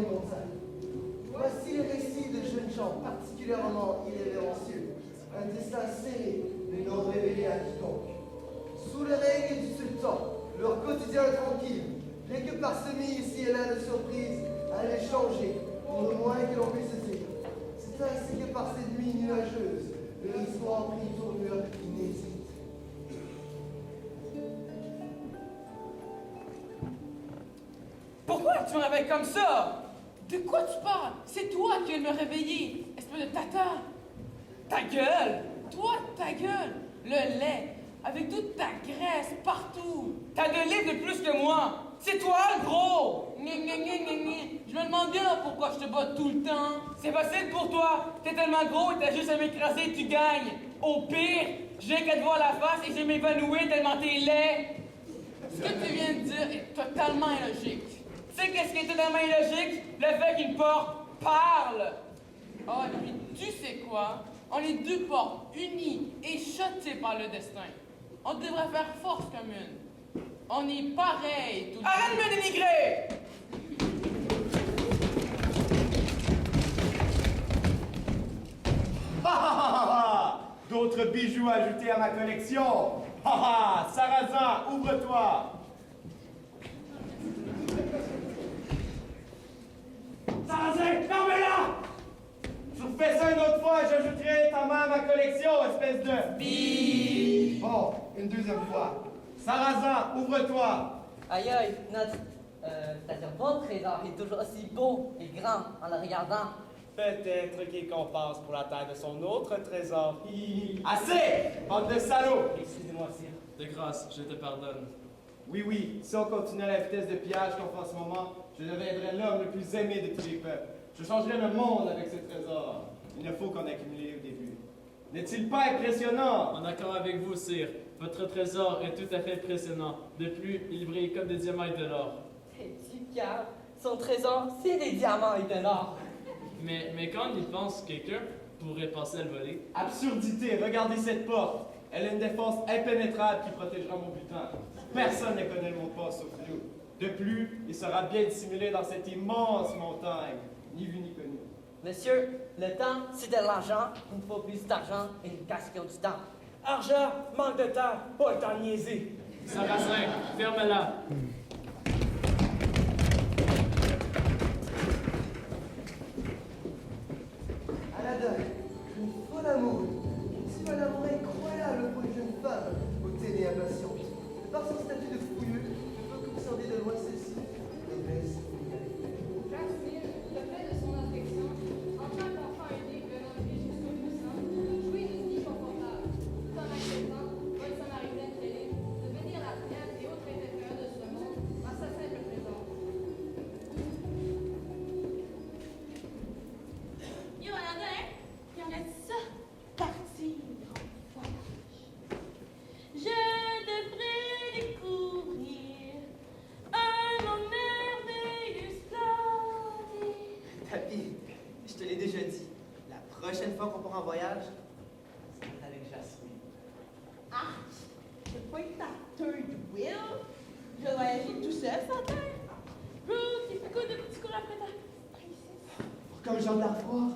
les montagnes. Voici les récits de jeunes gens particulièrement irrévérencieux, un destin serré, mais non révélé à quiconque. Sous le règne du sultan, leur quotidien tranquille, bien que parsemé ici et là de surprises, allait changer, pour le moins que l'on puisse dire. C'est ainsi que par ces nuits nuageuses, leur histoire prit une tournure inédite. Pourquoi tu me réveilles comme ça? De quoi tu parles? C'est toi qui viens de me réveiller, espèce de tata! Ta gueule! Toi, ta gueule! Le lait, avec toute ta graisse partout! T'as des livres de plus que moi! C'est toi, gros! Je me demande bien pourquoi je te bats tout le temps! C'est facile pour toi! T'es tellement gros et t'as juste à m'écraser et tu gagnes! Au pire, j'ai qu'à te voir la face et je vais m'évanouir tellement t'es laid! Ce que tu viens de dire est totalement illogique. Tu sais qu'est-ce qui est totalement illogique? Le fait qu'une porte parle! Ah, et puis tu sais quoi? On est deux portes unies et châtées par le destin. On devrait faire force commune. On est pareil tout. Arrête de me dénigrer! D'autres bijoux ajoutés à ma collection. Sarrazin, ouvre-toi. Sarrazin, ferme-la! Je refais ça une autre fois et j'ajouterai ta main à ma collection, espèce de... Bip! Bon, une deuxième fois. Sarrazin, ouvre-toi. Aïe aïe, c'est-à-dire votre trésor est toujours aussi beau et grand en le regardant. Peut-être qu'il compense pour la taille de son autre trésor. Assez! Bande de salauds! Excusez-moi, sire. De grâce, je te pardonne. Oui, si on continue à la vitesse de pillage qu'on fait en ce moment, je deviendrai l'homme le plus aimé de tous les peuples. Je changerai le monde avec ce trésor. Il ne faut qu'en accumuler au début. N'est-il pas impressionnant? En accord avec vous, sire, votre trésor est tout à fait impressionnant. De plus, il brille comme des diamants et de l'or. Es-tu calme? Son trésor, c'est des diamants et de l'or. Mais quand on y pense, quelqu'un pourrait penser à le voler. Absurdité, regardez cette porte. Elle a une défense impénétrable qui protégera mon butin. Personne ne connaît le mot de passe sauf nous. De plus, il sera bien dissimulé dans cette immense montagne, ni vu ni connu. Monsieur, le temps, c'est de l'argent. Il nous faut plus d'argent et une question du temps. Argent, manque de temps, pas le temps de niaiser. Sarrazin, ferme-la. Aladdin, une folle amoureuse, c'est un amour incroyable pour une jeune femme, hautaine et impatiente. De par son statut de fouilleux, je peux concerner de loin celle-ci, noblesse et égalité. Jacques, le fait de son affection, en tant qu'enfant aîné venant de jusqu'au puissant, jouit d'une vie confortable, tout en acceptant, bonne samaritaine qu'elle est, de venir la fière et autres intérieure de ce monde à sa simple présence. Yo, Aladdin, il y en a ça, partir en voyage. Je devrais découvrir un monde merveilleux, splendide. Tapi, je te l'ai déjà dit, la prochaine fois qu'on part en voyage, ça va être avec Jasmine. Ah, je vais pas être ta third wheel. Je vais voyager tout seul sans terre. Bro, tu fais quoi de petits cours après ta princesse? Comme j'ai envie de la revoir.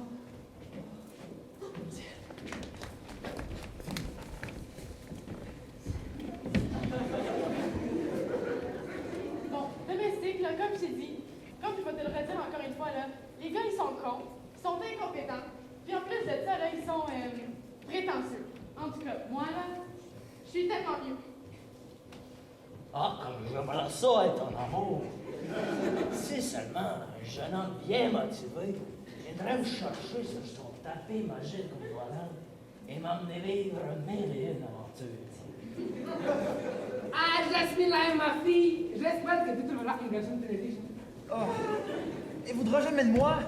Bon, domestique, là, comme j'ai dit, comme je vais te le redire encore une fois, là, les gars, ils sont cons, ils sont incompétents, puis en plus de ça, là, ils sont prétentieux. En tout cas, moi, là, je suis tellement mieux. Ah, comme j'aimerais ça être en amour. Si seulement un jeune homme bien motivé viendrait me chercher sur son tapis magique comme voilà et m'emmener vivre mille et une aventures. Ah, Jasmine, là, ma fille. J'espère que tu trouveras une garçon très riche. Oh, il voudra jamais de moi.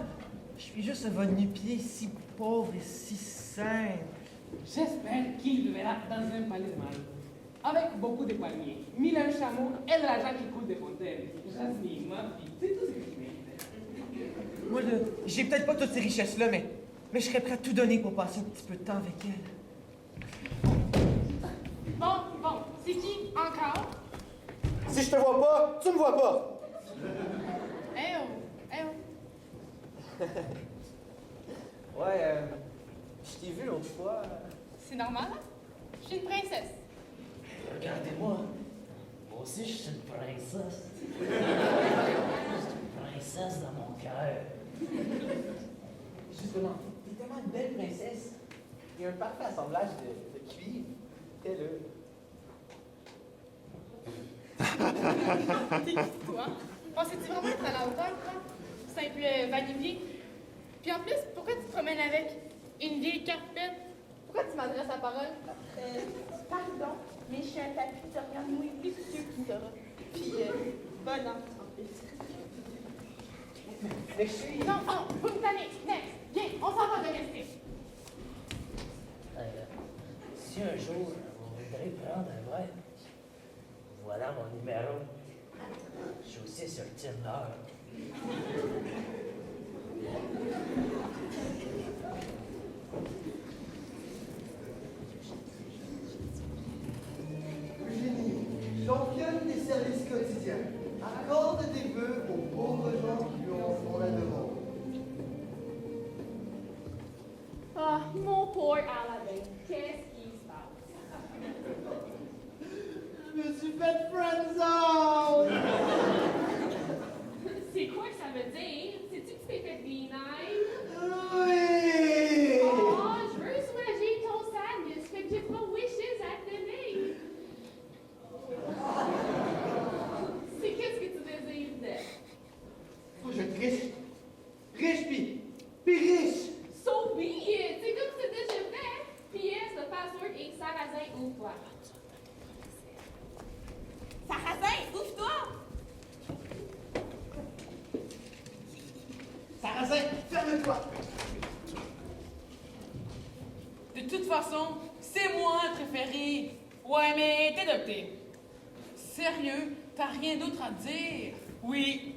Je suis juste un va-nu-pied si pauvre et si simple. J'espère qu'il vivra dans un palais de marbre, avec beaucoup de palmiers, 1001 chameaux et de l'argent qui coule des fontaines. Jasmine, ma fille, c'est tout ce que je mérite. Moi, là, j'ai peut-être pas toutes ces richesses-là, mais je serais prêt à tout donner pour passer un petit peu de temps avec elle. Bon, c'est qui encore? Si je te vois pas, tu me vois pas. Eh oh, Ouais, je t'ai vu l'autre fois. C'est normal, hein? Je suis une princesse. Regardez-moi. Moi aussi, je suis une princesse. Je suis une princesse dans mon cœur. Justement, t'es tellement une belle princesse. Il y a un parfait assemblage de cuivre. Fais-le. T'es qui, toi? Pensais-tu vraiment être à la hauteur, toi? Simple va-et-vient. Puis en plus, pourquoi tu te promènes avec une vieille carpette? Pourquoi tu m'adresses la parole? Pardon, mais je suis un tapis de rien de moins luxueux qui t'aura. Puis, volant, en plus. Mais je suis. Non, vous me tannez. Next. Viens, on s'en va domestique. Si un jour vous voudrez prendre un verre, voilà mon numéro. Je suis aussi sur Tinder. Eugénie, championne des services quotidiens, accorde des vœux aux pauvres gens qui lui en font la demande. Ah, mon pauvre Aladdin, qu'est-ce qui se passe? Je me suis fait friendzone! C'est quoi que ça veut dire? Sais-tu que tu t'es fait deny? Oui! Oh, je veux soulager ton sadness, fait que j'ai 3 wishes à te donner. C'est qu'est-ce que tu désires d'elle? Faut que je te riche. Riche, puis riche! So be it! C'est comme tu déjà fait. PS, le password est Sarrazin, ouvre-toi. Sarrazin, ouvre-toi! Sarrazin, ferme-toi! De toute façon, c'est moi le préféré. Ouais, mais t'es adopté. Sérieux, t'as rien d'autre à dire? Oui,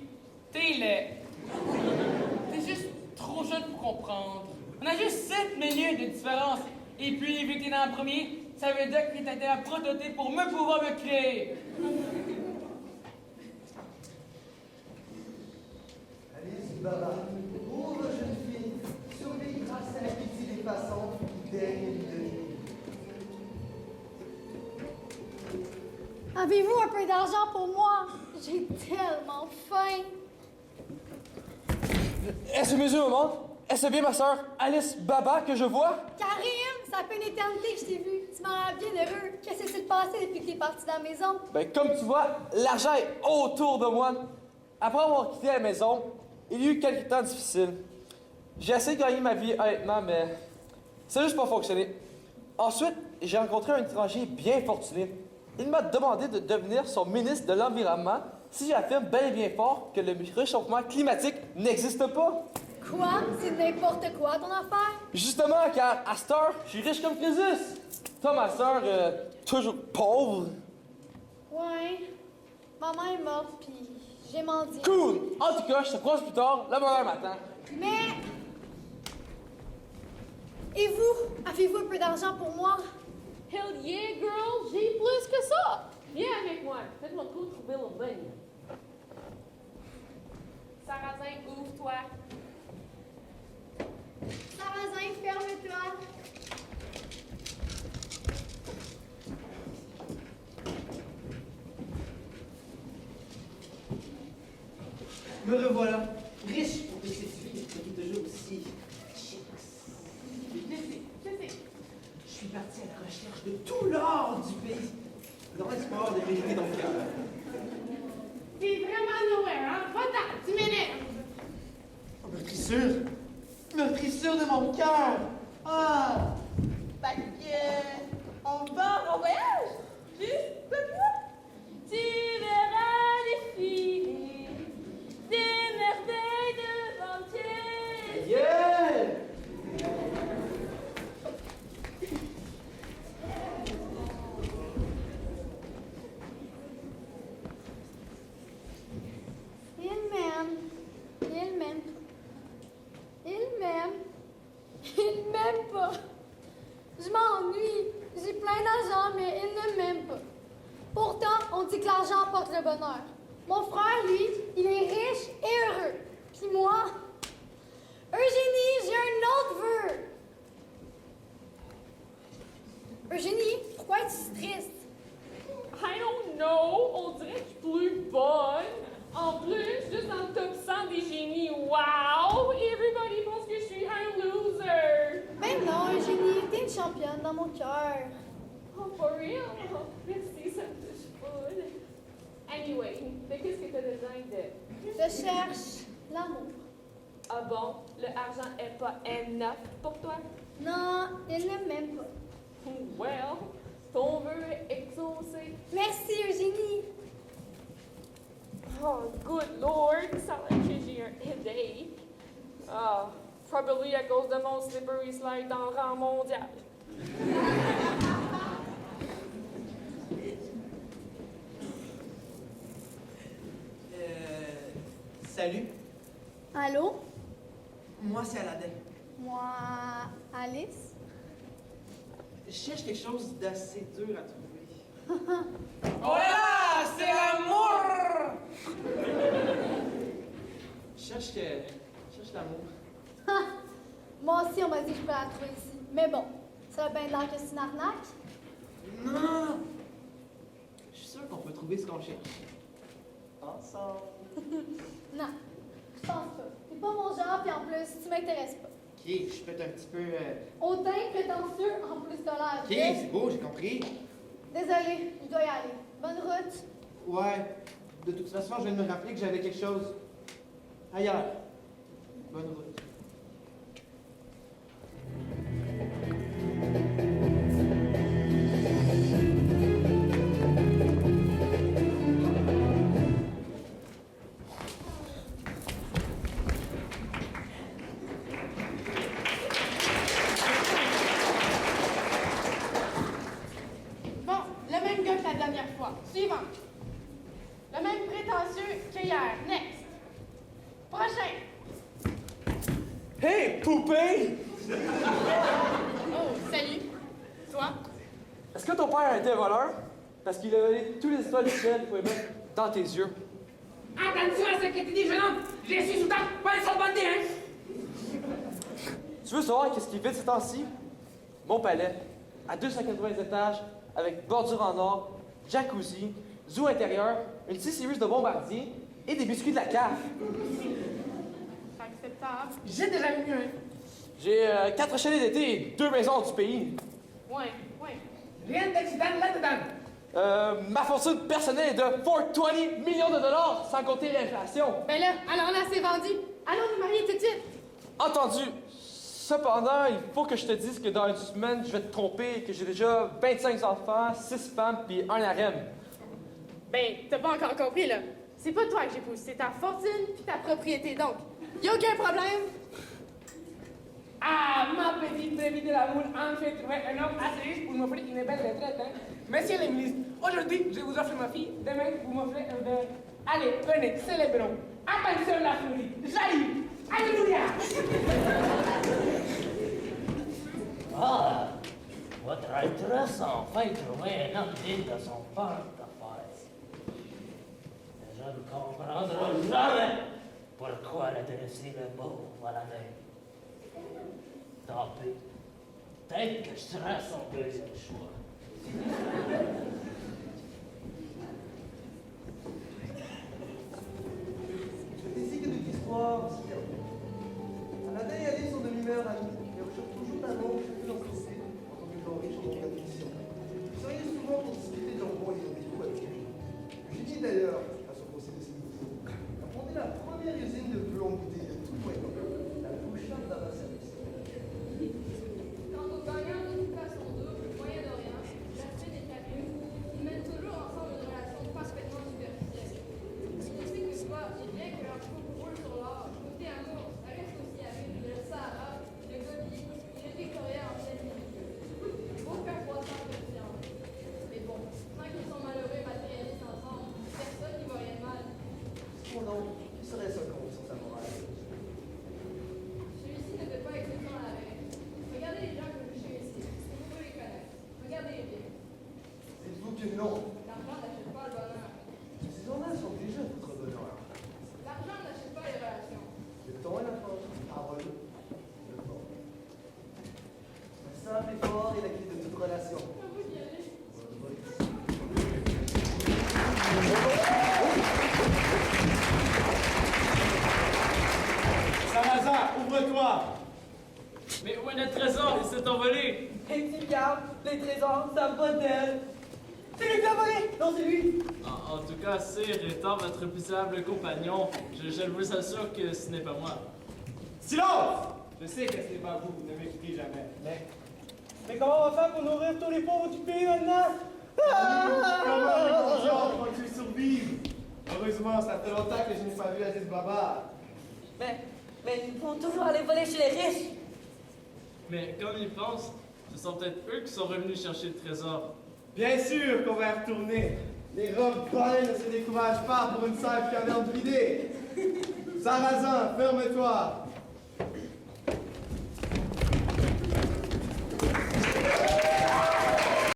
t'es laid. T'es juste trop jeune pour comprendre. On a juste 7 minutes de différence. Et puis, vu que t'es dans le premier, ça veut dire que t'étais un prototype pour me pouvoir me créer. Alice Baba, pauvre jeune fille, survit grâce à la pitié des passants qui daignent lui donner. Avez-vous un peu d'argent pour moi? J'ai tellement faim. Est-ce mes yeux me mentent? Est-ce bien ma sœur Alice Baba que je vois? Karim, ça fait une éternité que je t'ai vu. Tu m'en rends bien heureux. Qu'est-ce qui s'est passé depuis que t'es parti de la maison? Ben, comme tu vois, l'argent est autour de moi. Après avoir quitté la maison, il y a eu quelques temps difficiles. J'ai essayé de gagner ma vie honnêtement, mais ça n'a juste pas fonctionné. Ensuite, j'ai rencontré un étranger bien fortuné. Il m'a demandé de devenir son ministre de l'Environnement si j'affirme bel et bien fort que le réchauffement climatique n'existe pas. Quoi? C'est n'importe quoi ton affaire? Justement, car à cette heure, je suis riche comme Crésus. Toi, ma sœur, toujours pauvre. Ouais. Maman est morte, puis j'ai menti. Cool! En tout cas, je te croise plus tard, le bonheur m'attend. Mais... Et vous? Avez-vous un peu d'argent pour moi? Hell yeah, girl, j'ai plus que ça! Viens avec moi, faites-moi tout trouver le bain. Sarrazin, ouvre-toi. Sarrazin, ferme-toi. Me revoilà, riche pour te séduire, mais toujours aussi chic. Je sais. Je suis parti à la recherche de tout l'or du pays. Dans l'espoir de mériter ton cœur. T'es vraiment nowhere, hein? Va-t'en, tu m'énerves! Meurtrissure de mon cœur. Ah! Fait que, on va en voyage? Juste comme ça? Tu verras défiler des merveilles devant tes Yeah! Il m'aime pas. Je m'ennuie. J'ai plein d'argent, mais il ne m'aime pas. Pourtant, on dit que l'argent apporte le bonheur. Mon frère, lui, il est riche et heureux. Puis moi, Anyway, de qu'est-ce que tu as besoin de? Je cherche l'amour. Ah bon, le argent est pas enough pour toi? Non, il n'aime même pas. Well, ton vœu est exaucé. Merci, Eugénie. Oh, good lord, ça a l'air que j'ai un headache. Ah, probably à cause de mon slippery slide dans le rang mondial. Salut, Allô? moi c'est Aladdin. Moi, Alice. Je cherche quelque chose d'assez dur à trouver. Oh là, c'est l'amour! Je cherche l'amour. Moi aussi, on m'a dit que je peux la trouver ici. Mais bon, ça va bien l'air que c'est une arnaque. Non! Je suis sûr qu'on peut trouver ce qu'on cherche. Ensemble. Non, je pense pas. C'est pas mon genre, puis en plus, tu m'intéresses pas. Ok, je peux être un petit peu... Hautain, prétentieux, en plus de l'air. Ok, c'est beau, j'ai compris. Désolée, je dois y aller. Bonne route. Ouais, de toute façon, je viens de me rappeler que j'avais quelque chose ailleurs. Bonne route. Bon, le même gars que la dernière fois. Suivant. Le même prétentieux qu'hier. Next. Prochain. Hey, poupée! Oh, salut. Toi? Est-ce que ton père a été un voleur? Parce qu'il a volé tous les étoiles du ciel pour les mettre dans tes yeux. Attention à ce que tu dis, jeune homme! Je suis sous ta pas une seule bandit, hein! Tu veux savoir qu'est-ce qu'il fait de ces temps-ci? Mon palais, à 280 étages, avec bordure en or, jacuzzi, zoo intérieur, une C-Series de bombardier et des biscuits de la cave. C'est acceptable. J'ai déjà vu mieux. J'ai 4 chalets d'été et 2 maisons du pays. Ouais, ouais. Rien d'excitant là-dedans! Ma fortune personnelle est de 420 millions de dollars, sans compter l'inflation. Ben là, alors là, c'est vendu. Allons nous marier tout de suite. Entendu. Cependant, il faut que je te dise que dans une semaine, je vais te tromper et que j'ai déjà 25 enfants, 6 femmes puis un harem. Ben, t'as pas encore compris, là. C'est pas toi que j'épouse, c'est ta fortune puis ta propriété, donc. Y a aucun problème. Ah, ma petite brebis de l'amour, enfin trouvé un homme assez riche pour m'offrir une belle retraite, hein? Monsieur le ministre, aujourd'hui, je vous offre ma fille, demain, vous m'offrez un verre. Allez, venez, célébrons. Attention la Floride, j'arrive! Alléluia! Ah, votre Altesse a enfin trouvé un homme digne de son portefeuille. Je ne comprendrai jamais pourquoi elle a dressé le beau Aladdin. Tant pis. Peut-être que je serai son deuxième choix. Ainsi que toute histoire se termine. Aladdin et Alice sont de l'humeur amie et recherchent toujours un homme plus dans ce en tant que gens riches en tradition. Vous seriez souvent pour discuter de leurs bons et leurs défauts avec lui. Eugénie d'ailleurs, à son conseil de ses niveaux, a fondé la première usine de bleu embouté de tout Moyen, la Bouchard d'Avasalis. Quant aux gagnants de toute façon double, Moyen-Orient, Jasmine et Camille, ils mènent toujours ensemble une relation parfaitement superficielle. Ce qui explique que toi, et bien que leur couple roule sur l'or, côté amour, ça reste aussi avec le Sahara, le Gobi et le Victoria en pleine milieu. Beau faire croissant comme science. Mais bon, tant qu'ils sont malheureux et matérialistes ensemble, personne n'y voit rien de mal. Cependant, qui serait ce con sans sa morale? Celui-ci ne peut pas être tout le temps à la règle. Regardez les gens que vous ici. Vous pouvez les connaître. Regardez-les bien. Dites-vous que non. L'argent n'achète pas le bonheur. Ces gens-là sont déjà votre bonheur. L'argent n'achète pas les relations. Le temps et la force, parole, le fort. Un simple effort est la clé de toute relation. À vous d'y aller. Salazar, ouvre-toi! Mais où est notre trésor? Il s'est envolé! Et tu regardes, les trésors, ça va d'elle. C'est lui qui l'a volé! Non, c'est lui! En tout cas, sire, étant votre misérable compagnon, je vous assure que ce n'est pas moi. Silence! Je sais que ce n'est pas vous, ne m'écoutez jamais. Mais comment on va faire pour nourrir tous les pauvres du pays maintenant? Comment les gens vont-ils survivre? Heureusement, ça fait longtemps que je n'ai pas vu Aziz Baba. Mais ils vont toujours aller voler chez les riches! Mais quand on y pense, ce sont peut-être eux qui sont revenus chercher le trésor. Bien sûr qu'on va y retourner. Les robes balais ne se découragent pas pour une simple caverne vidée. Sarrazin, ferme-toi.